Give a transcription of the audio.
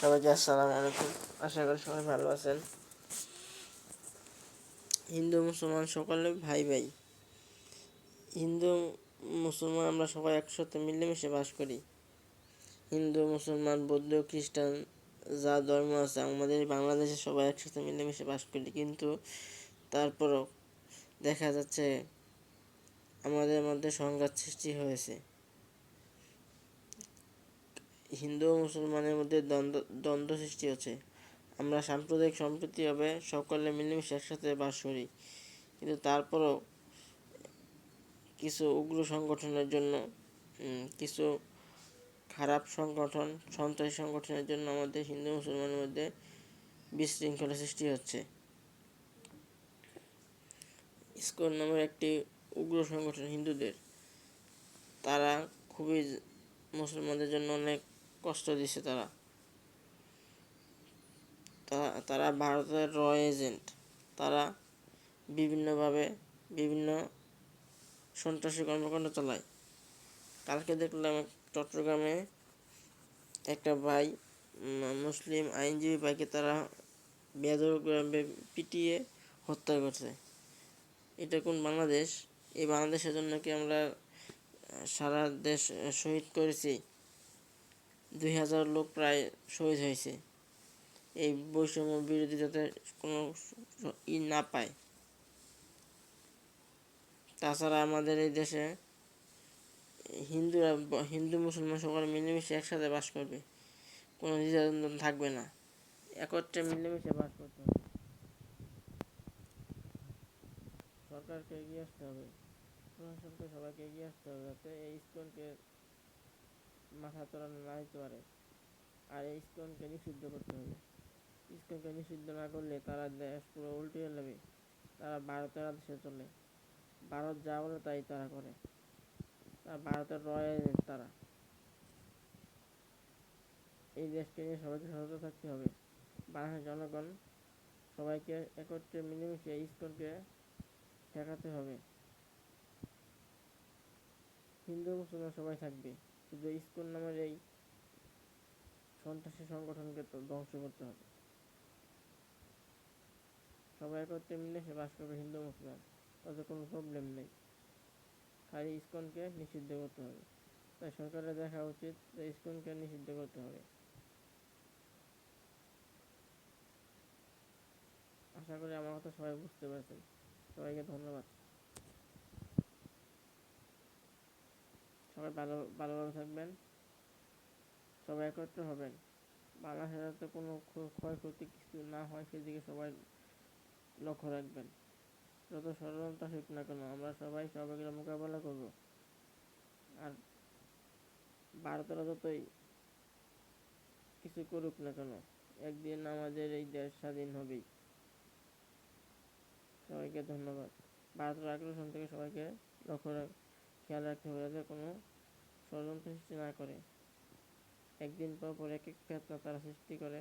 সবাইকে আসসালামু আলাইকুম। আশা করি সবাই ভালো আছেন। হিন্দু মুসলমান সকলে ভাই ভাই। হিন্দু মুসলমান আমরা সবাই একসাথে মিলেমিশে বাস করি। হিন্দু মুসলমান বৌদ্ধ খ্রিস্টান যা ধর্ম আছে আমাদের বাংলাদেশে সবাই একসাথে মিলেমিশে বাস করি, কিন্তু তারপরও দেখা যাচ্ছে আমাদের মধ্যে সংঘাত সৃষ্টি হয়েছে। হিন্দু ও মুসলমানের মধ্যে দ্বন্দ্ব সৃষ্টি হচ্ছে। আমরা সাম্প্রদায়িক সম্প্রীতিভাবে সকলে মিলেমিশে একসাথে বাস করি, কিন্তু তারপরও কিছু উগ্র সংগঠনের জন্য, কিছু খারাপ সংগঠন, সন্ত্রাসী সংগঠনের জন্য আমাদের হিন্দু মুসলমানের মধ্যে বিশৃঙ্খলা সৃষ্টি হচ্ছে। ইসকন নামের একটি উগ্র সংগঠন হিন্দুদের, তারা খুবই মুসলমানদের জন্য অনেক কষ্ট দিচ্ছে। তারা ভারতের র এজেন্ট। তারা বিভিন্নভাবে বিভিন্ন সন্ত্রাসী কর্মকাণ্ড চালায়। কালকে দেখলাম চট্টগ্রামে একটা ভাই, মুসলিম আইনজীবী ভাইকে তারা বেধড়কভাবে পিটিয়ে হত্যা করছে। এটা কোন বাংলাদেশ? এই বাংলাদেশের জন্য কি আমরা সারা দেশ শহীদ করেছি? 2000 লোক প্রায় শহীদ হয়েছে এই বৈষম্য বিরোধী, যাতে কোনো না পায়। তাছাড়া আমাদের এই দেশে হিন্দু মুসলমান সকলে মিলেমিশে একসাথে বাস করবে, কোনো দ্বিধাদ্বন্দ্ব থাকবে না, একত্রে মিলেমিশে বাস করতে হবে। সরকারকে এগিয়ে আসতে হবে, প্রশাসনকে সবাইকে এগিয়ে আসতে হবে, যাতে এই ইসকনকে মাথা তোলানো না দিতে পারে। আর এই ইসকনকে নিষিদ্ধ করতে হবে। ইসকনকে নিষিদ্ধ না করলে তারা দেশ পুরো উল্টিয়ে নেবে। তারা ভারতের আদেশে চলে, ভারত যা বলে তাই তারা করে। তারা ভারতের রয়্যাল এজেন্ট। তারা এই দেশকে নিয়ে সবাইকে সতর্ক থাকতে হবে। বাংলাদেশের জনগণ সবাইকে একত্রে মিলেমিশে ইসকনকে ঠেকাতে হবে। হিন্দু মুসলমান সবাই থাকবে, শুধু ইসকন নামের এই সন্ত্রাসী সংগঠনকে তো ধ্বংস করতে হবে। সবাই একত্রে মিলেমিশে বাস করবে হিন্দু মুসলমান, তাতে কোনো প্রবলেম নেই। খালি ইসকনকে নিষিদ্ধ করতে হবে। তাই সরকারের দেখা উচিত যে ইসকনকে নিষিদ্ধ করতে হবে। আশা করি আমার কথা সবাই বুঝতে পারছেন। সবাইকে ধন্যবাদ। সবাই ভালোভাবে থাকবেন, সবাই একত্র হবেন। বাংলাদেশে যাতে কোনো ক্ষয়ক্ষতি কিছু না হয় সেদিকে সবাই লক্ষ্য রাখবেন। যত ষড়যন্ত্র হোক না কেন, আমরা সবাই সবাইকে মোকাবেলা করব। আর ভারতেরা যতই কিছু করুক না কেন, একদিন আমাদের এই দেশ স্বাধীন হবেই। সবাইকে ধন্যবাদ। ভারতের আগ্রাসন থেকে সবাইকে খেয়াল রাখতে হবে, যাতে কোনো ষড়যন্ত্র সৃষ্টি না করে। একদিন পর এক এক ফেতনা তারা সৃষ্টি করে।